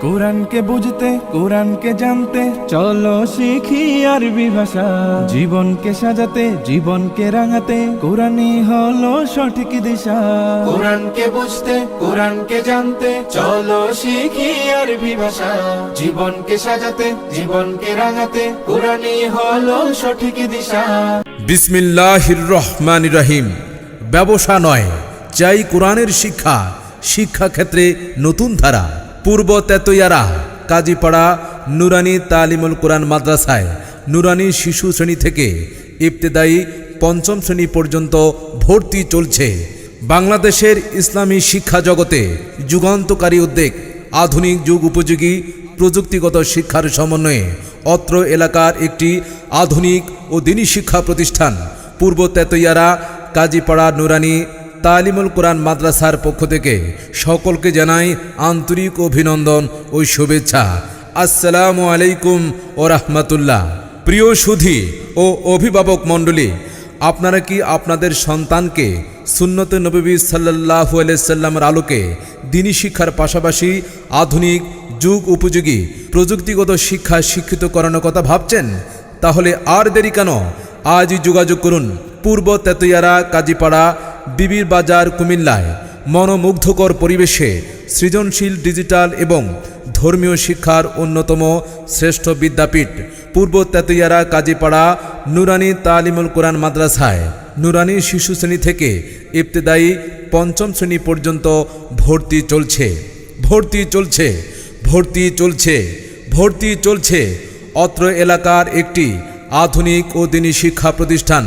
কোরআনকে বুঝতে কোরআনকে জানতে চলো শিখি আরবি ভাষা। জীবনকে সাজাতে জীবনকে রাঙাতে কোরআনই হলো সঠিক দিশা। কোরআনকে বুঝতে কোরআনকে জানতে চলো শিখি আরবি ভাষা। জীবনকে সাজাতে জীবনকে রাঙাতে কোরআনই হলো সঠিক দিশা। বিসমিল্লাহির রহমানির রহিম। ব্যবসা নয়, চাই কোরআনের শিক্ষা। শিক্ষাক্ষেত্রে নতুন ধারা। পূর্ব তেতইয়ারা কাজীপাড়া নুরানি তালিমুল কোরআন মাদ্রাসায় নুরানি শিশু শ্রেণী থেকে ইবতেদায়ী পঞ্চম শ্রেণী পর্যন্ত ভর্তি চলছে। বাংলাদেশের ইসলামী শিক্ষা জগতে যুগান্তকারী উদ্যোগ, আধুনিক যুগ উপযোগী প্রযুক্তিগত শিক্ষার সমন্বয়ে অত্র এলাকার একটি আধুনিক ও দ্বীনি শিক্ষা প্রতিষ্ঠান পূর্ব তেতইয়ারা কাজীপাড়া নুরানি তালিমুল কোরআন মাদ্রাসার পক্ষ থেকে সকলকে জানাই আন্তরিক অভিনন্দন ও শুভেচ্ছা। আসসালামু আলাইকুম ও রাহমাতুল্লাহ। প্রিয় সুধী ও অভিভাবক মণ্ডলী, আপনারা কি আপনাদের সন্তানকে সুন্নতে নবী সাল্লাল্লাহু আলাইহি সাল্লামের আলোকে দ্বীনি শিক্ষার পাশাপাশি আধুনিক যুগ উপযোগী প্রযুক্তিগত শিক্ষা শিক্ষিত করানোর কথা ভাবছেন? তাহলে আর দেরি কেন? আজই যোগাযোগ করুন পূর্ব তেতইয়ারা কাজীপাড়া বিবির বাজার কুমিল্লায় মনোমুগ্ধকর পরিবেশে সৃজনশীল ডিজিটাল এবং ধর্মীয় শিক্ষার অন্যতম শ্রেষ্ঠ বিদ্যাপীঠ পূর্ব তেতইয়ারা কাজীপাড়া নুরানি তালিমুল কোরআন মাদ্রাসায় নুরানি শিশু শ্রেণী থেকে ইবতেদায়ী পঞ্চম শ্রেণী পর্যন্ত ভর্তি চলছে। অত্র এলাকার একটি আধুনিক ও দ্বীনি শিক্ষা প্রতিষ্ঠান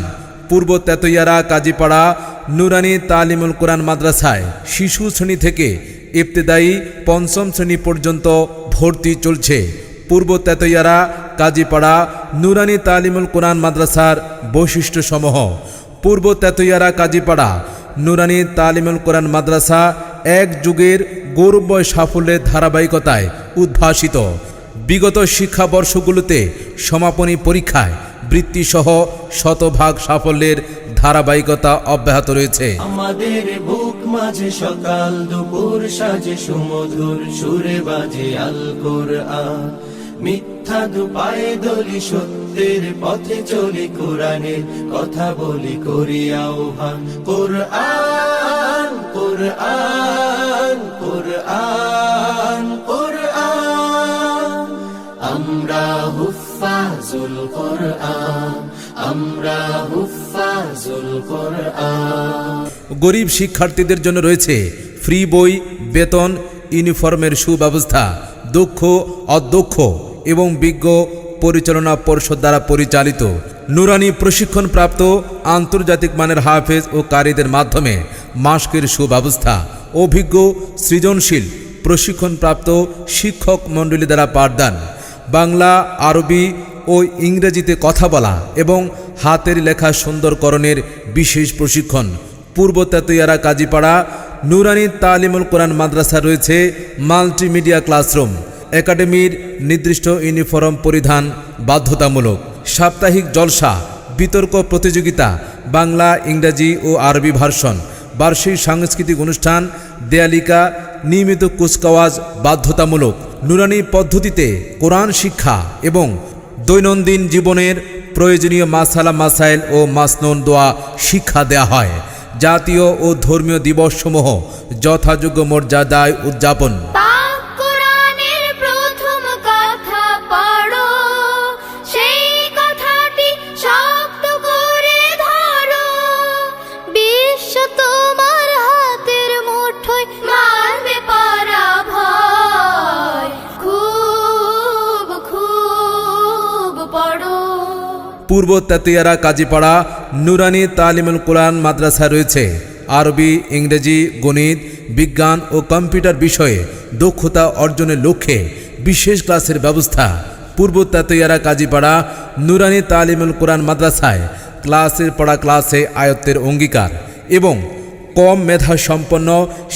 পূর্ব তেতইয়ারা কাজীপাড়া নুরানি তালিমুল কোরআন মাদ্রাসায় শিশু শ্রেণী থেকে ইবতেদায়ী পঞ্চম শ্রেণী পর্যন্ত ভর্তি চলছে। পূর্ব তেতইয়ারা কাজীপাড়া নুরানি তালিমুল কোরআন মাদ্রাসার বৈশিষ্ট্যসমূহ। পূর্ব তেতইয়ারা কাজীপাড়া নুরানি তালিমুল কোরআন মাদ্রাসা এক যুগের গৌরবময় সাফল্যের ধারাবাহিকতায় উদ্ভাসিত। বিগত শিক্ষাবর্ষগুলোতে সমাপনী পরীক্ষায় বৃত্তিসহ শতভাগ সাফল্যের ধারাবাহিকতা অব্যাহত রয়েছে। আমাদের বুক মাঝে সকাল দুপুর সাজে সুমধুর সুরে বাজে আল কোরআন। মিথ্যা দুপায়ে দলি সত্যের পথে চলি, কোরআনের কথা বলি করি আহ্বান। কোরআন কোরআন কোরআন কোরআন, আমরা হুফাজুল কোরআন, আমরা হুফাজুল কোরআন। গরিব শিক্ষার্থীদের জন্য রয়েছে ফ্রি বই, বেতন, ইউনিফর্মের সুব্যবস্থা। দক্ষ অদক্ষ এবং বিজ্ঞ পরিচালনা পর্ষদ দ্বারা পরিচালিত নুরানি প্রশিক্ষণপ্রাপ্ত আন্তর্জাতিক মানের হাফেজ ও কারীদের মাধ্যমে মাস্কের সুব্যবস্থা। অভিজ্ঞ সৃজনশীল প্রশিক্ষণপ্রাপ্ত শিক্ষক মণ্ডলী দ্বারা পাঠদান। বাংলা, আরবি ও ইংরেজিতে কথা বলা এবং হাতের লেখা সুন্দরকরণের বিশেষ প্রশিক্ষণ। পূর্ব তেতইয়ারা কাজীপাড়া নুরানি তালিমুল কোরআন মাদ্রাসা রয়েছে মাল্টিমিডিয়া ক্লাসরুম। একাডেমির নির্দিষ্ট ইউনিফর্ম পরিধান বাধ্যতামূলক। সাপ্তাহিক জলসা, বিতর্ক প্রতিযোগিতা, বাংলা, ইংরেজি ও আরবি ভার্সন, বার্ষিক সাংস্কৃতিক অনুষ্ঠান, দেয়ালিকা, নিয়মিত কুচকাওয়াজ বাধ্যতামূলক। নুরানি পদ্ধতিতে কোরআন শিক্ষা এবং দৈনন্দিন জীবনের প্রয়োজনীয় মাসালা মাসাইল ও মাসনুন দোয়া শিক্ষা দেয়া হয়। জাতীয় ও ধর্মীয় দিবসসমূহ যথাযোগ্য মর্যাদায় উদযাপন। পূর্ব তেতইয়ারা কাজীপাড়া নুরানি তালিমুল কোরআন মাদ্রাসা রয়েছে আরবি, ইংরেজি, গণিত, বিজ্ঞান ও কম্পিউটার বিষয়ে দক্ষতা অর্জনের লক্ষ্যে বিশেষ ক্লাসের ব্যবস্থা। পূর্ব তেতইয়ারা কাজীপাড়া নুরানি তালিমুল কোরআন মাদ্রাসায় ক্লাসের পড়া ক্লাসে আয়ত্তের অঙ্গীকার এবং কম মেধা সম্পন্ন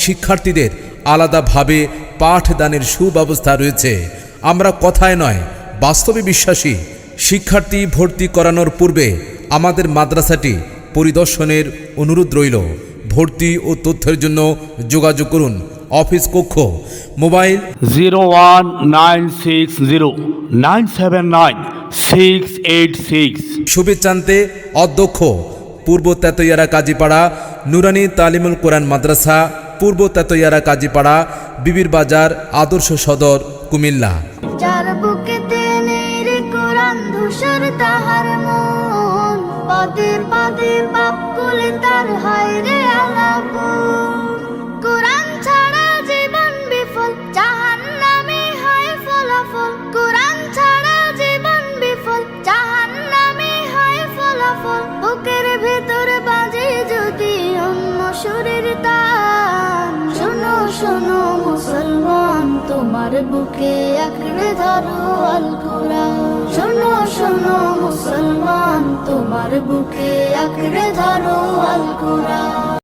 শিক্ষার্থীদের আলাদাভাবে পাঠদানের সুব্যবস্থা রয়েছে। আমরা কথায় নয়, বাস্তবে বিশ্বাসী। শিক্ষার্থী ভর্তি করানোর পূর্বে আমাদের মাদ্রাসাটি পরিদর্শনের অনুরোধ রইল। ভর্তি ও তথ্যের জন্য যোগাযোগ করুন অফিস কক্ষ। মোবাইল 01979796686। শুভেচ্ছান্তে অধ্যক্ষ পূর্ব তেতইয়ারা কাজীপাড়া নুরানি তালিমুল কোরআন মাদ্রাসা, পূর্ব তেতইয়ারা কাজীপাড়া, বিবির বাজার, আদর্শ সদর, কুমিল্লা। যার বুকেতে নেই রে কোরআন ধূসর তাহার মন, পদে পদে পাপ কুলে তার হয় রে আলাপন। কোরআন ছাড়া জীবন বিফল, জাহান্নামে হয় ফলাফল। কোরআন ছাড়া জীবন বিফল, জাহান্নামে হয় ফলাফল। বুকের ভেতর বাজে যদি অন্য সুরের তান, শোনো শোনো মুসলমান, তোমার বুকে আঁকড়ে ধরো আল কোরআন। শোনো শোনো মুসলমান, তোমার বুকে আঁকড়ে ধরো আল কোরআন।